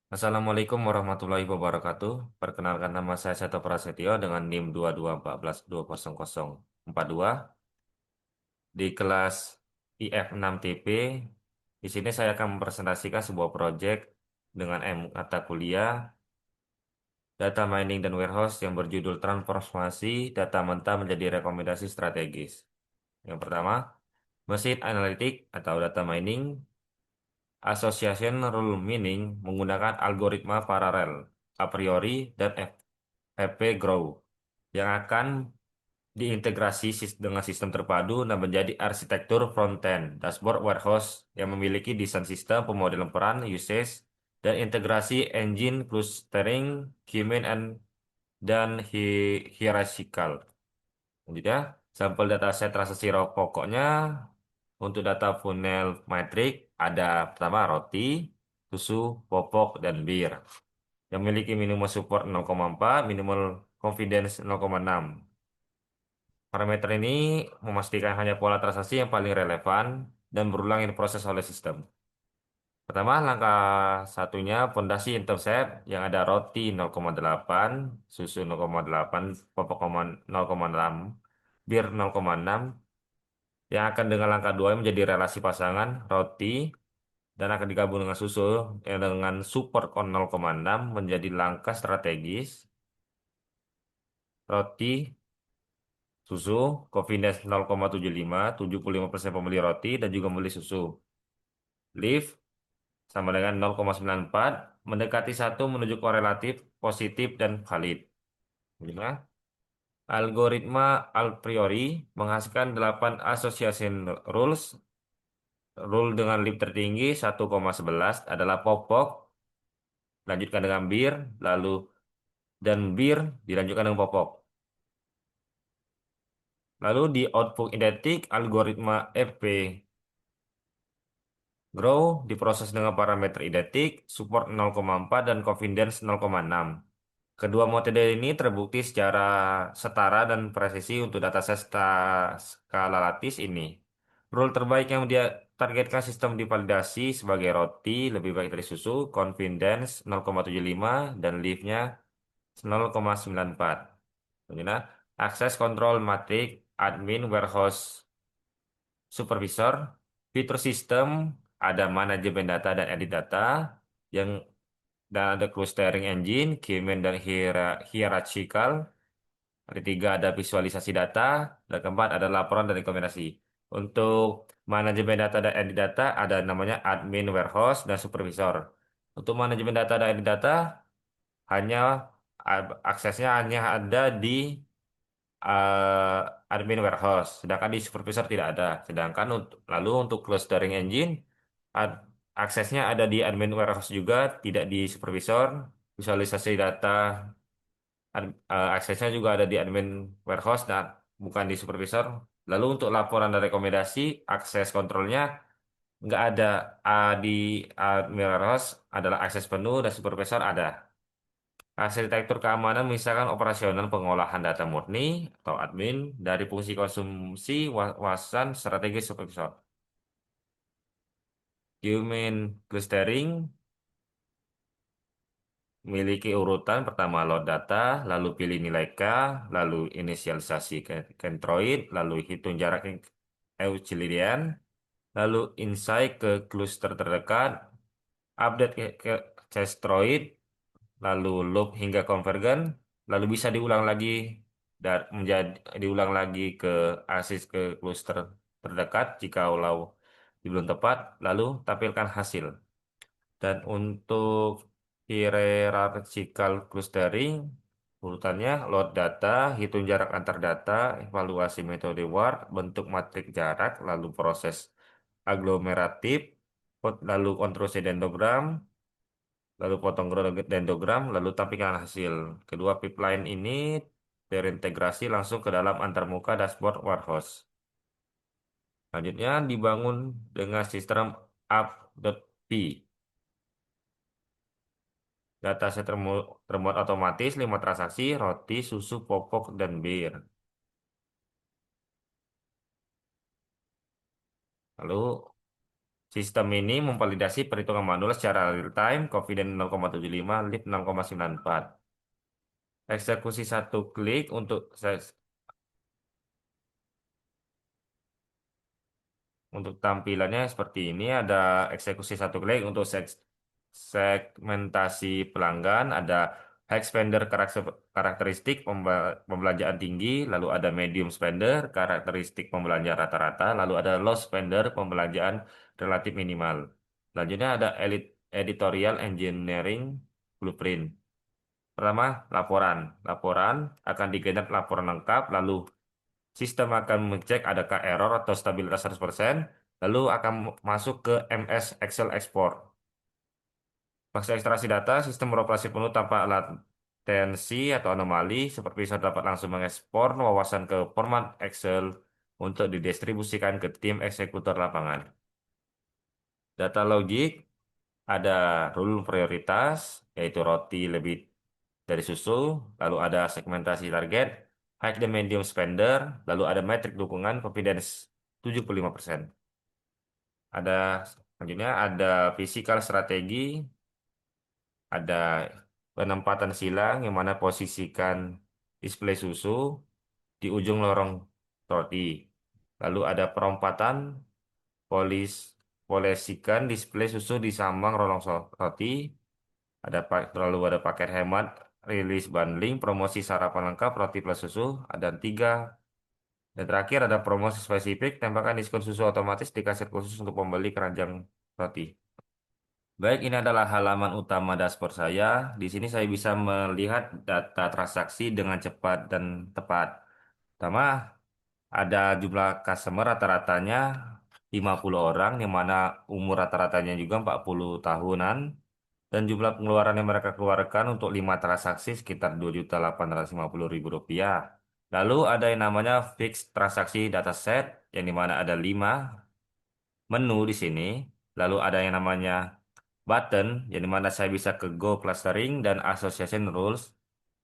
Assalamualaikum warahmatullahi wabarakatuh. Perkenalkan nama saya Seto Prasetyo dengan NIM 2214200042 di kelas IF6TP. Di sini saya akan mempresentasikan sebuah proyek dengan mata kuliah Data Mining dan Warehouse yang berjudul Transformasi Data Mentah menjadi Rekomendasi Strategis. Yang pertama, mesin analitik atau data mining. Association Rule Mining menggunakan algoritma paralel, a priori, dan FP Grow yang akan diintegrasi dengan sistem terpadu dan menjadi arsitektur front-end dashboard warehouse yang memiliki desain sistem pemodelan peran, usage, dan integrasi engine clustering, K-mean, dan hierarchical. Selanjutnya, sampel dataset transaksi pokoknya untuk data funnel metrik ada pertama roti, susu, popok, dan bir yang memiliki minimal support 0,4, minimal confidence 0,6. Parameter ini memastikan hanya pola transaksi yang paling relevan dan berulang yang diproses oleh sistem. Pertama, langkah satunya pondasi intercept yang ada roti 0,8, susu 0,8, popok 0,6, bir 0,6, yang akan dengan langkah 2 menjadi relasi pasangan roti dan akan digabung dengan susu yang dengan support 0,6 menjadi langkah strategis roti susu confidence 0,75 75% pembeli roti dan juga membeli susu. Lift sama dengan 0,94 mendekati satu menuju korelatif positif dan valid. 5. Algoritma a priori menghasilkan 8 association rules. Rule dengan lift tertinggi 1,11 adalah popok, lanjutkan dengan bir, lalu dan bir dilanjutkan dengan popok. Lalu di output identik algoritma FP Grow diproses dengan parameter identik, support 0,4 dan confidence 0,6. Kedua metode ini terbukti secara setara dan presisi untuk dataset skala lattice ini. Rule terbaik yang dia targetkan sistem divalidasi sebagai roti lebih baik dari susu, confidence 0,75 dan leaf-nya 0,94. Kemudian, akses kontrol matrik, admin, warehouse, supervisor, fitur sistem, ada manajemen data dan edit data, yang dan ada clustering engine, K-mean dan hierarchical. Ada tiga, ada visualisasi data, dan keempat ada laporan dan rekomendasi. Untuk manajemen data dan edit data ada namanya admin, warehouse, dan supervisor. Untuk manajemen data dan edit data hanya aksesnya hanya ada di admin warehouse, sedangkan di supervisor tidak ada. Sedangkan lalu untuk clustering engine ad- aksesnya ada di admin warehouse juga, tidak di supervisor. Visualisasi data aksesnya juga ada di admin warehouse dan bukan di supervisor. Lalu untuk laporan dan rekomendasi, akses kontrolnya nggak ada. Di admin warehouse adalah akses penuh dan supervisor ada. Arsitektur keamanan misalkan operasional pengolahan data murni atau admin dari fungsi konsumsi wawasan strategis supervisor. Human clustering memiliki urutan pertama load data, lalu pilih nilai K, lalu inisialisasi ke Centroid, lalu hitung jarak Euclidean, lalu insight ke cluster terdekat, update ke Centroid, lalu loop hingga convergen, lalu bisa diulang lagi dan menjadi diulang lagi ke aksis ke cluster terdekat jika ulau belum tepat, lalu tampilkan hasil. Dan untuk hierarchical clustering, urutannya load data, hitung jarak antar data, evaluasi metode WART, bentuk matrik jarak, lalu proses aglomeratif, lalu konstruksi dendrogram, lalu potong dendrogram, lalu tampilkan hasil. Kedua pipeline ini terintegrasi langsung ke dalam antarmuka dashboard warehouse. Selanjutnya dibangun dengan sistem up.p. Dataset termuat otomatis 5 transaksi, roti, susu, popok, dan bir. Lalu Sistem ini memvalidasi perhitungan manual secara real time, confident 0,75, leap 0,94. Eksekusi satu klik untuk tampilannya seperti ini, ada eksekusi satu klik untuk segmentasi pelanggan, ada high spender karakteristik pembelanjaan tinggi, lalu ada medium spender karakteristik pembelanjaan rata-rata, lalu ada low spender pembelanjaan relatif minimal. Selanjutnya ada editorial engineering blueprint. Pertama, laporan. Laporan akan digenerate laporan lengkap, lalu sistem akan mengecek adakah error atau stabilitas 100%, lalu akan masuk ke MS Excel Export. Pasca ekstraksi data, sistem beroperasi penuh tanpa latensi atau anomali, seperti bisa dapat langsung mengekspor wawasan ke format Excel untuk didistribusikan ke tim eksekutor lapangan. Data logik, ada rule prioritas, yaitu roti lebih dari susu, lalu ada segmentasi target, high dan medium spender, lalu ada metrik dukungan confidence 75%. Ada selanjutnya ada physical strategi, ada penempatan silang yang mana posisikan display susu di ujung lorong roti. Lalu ada perompatan, polis polisikan display susu di sambang roti. Lalu ada paket hemat, rilis bundling, promosi sarapan lengkap, roti plus susu, ada tiga. Dan terakhir ada promosi spesifik, tembakan diskon susu otomatis di kaset khusus untuk pembeli keranjang roti. Baik, ini adalah halaman utama dashboard saya. Di sini saya bisa melihat data transaksi dengan cepat dan tepat. Pertama, ada jumlah customer rata-ratanya 50 orang, yang mana umur rata-ratanya juga 40 tahunan. Dan jumlah pengeluaran yang mereka keluarkan untuk 5 transaksi sekitar 2.850.000 rupiah. Lalu ada yang namanya fixed transaksi dataset, yang dimana ada 5 menu di sini. Lalu ada yang namanya button, yang dimana saya bisa ke Go Clustering dan Association Rules.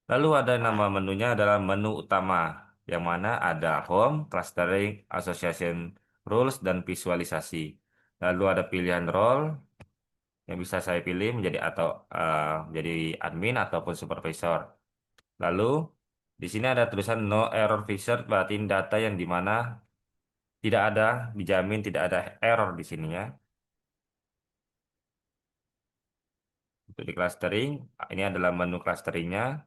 Lalu ada nama menunya adalah menu utama, yang mana ada Home, Clustering, Association Rules, dan Visualisasi. Lalu ada pilihan role, yang bisa saya pilih menjadi admin ataupun supervisor. Lalu di sini ada tulisan no error fixed, berarti ini data yang dimana tidak ada, dijamin tidak ada error di sini ya. Untuk di clustering, ini adalah menu clusteringnya.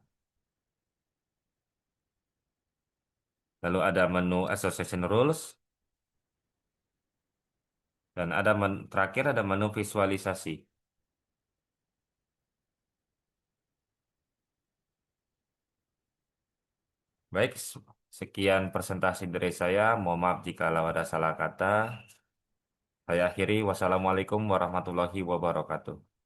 Lalu ada menu association rules dan terakhir ada menu visualisasi. Baik, sekian presentasi dari saya. Mohon maaf jika ada salah kata. Saya akhiri. Wassalamualaikum warahmatullahi wabarakatuh.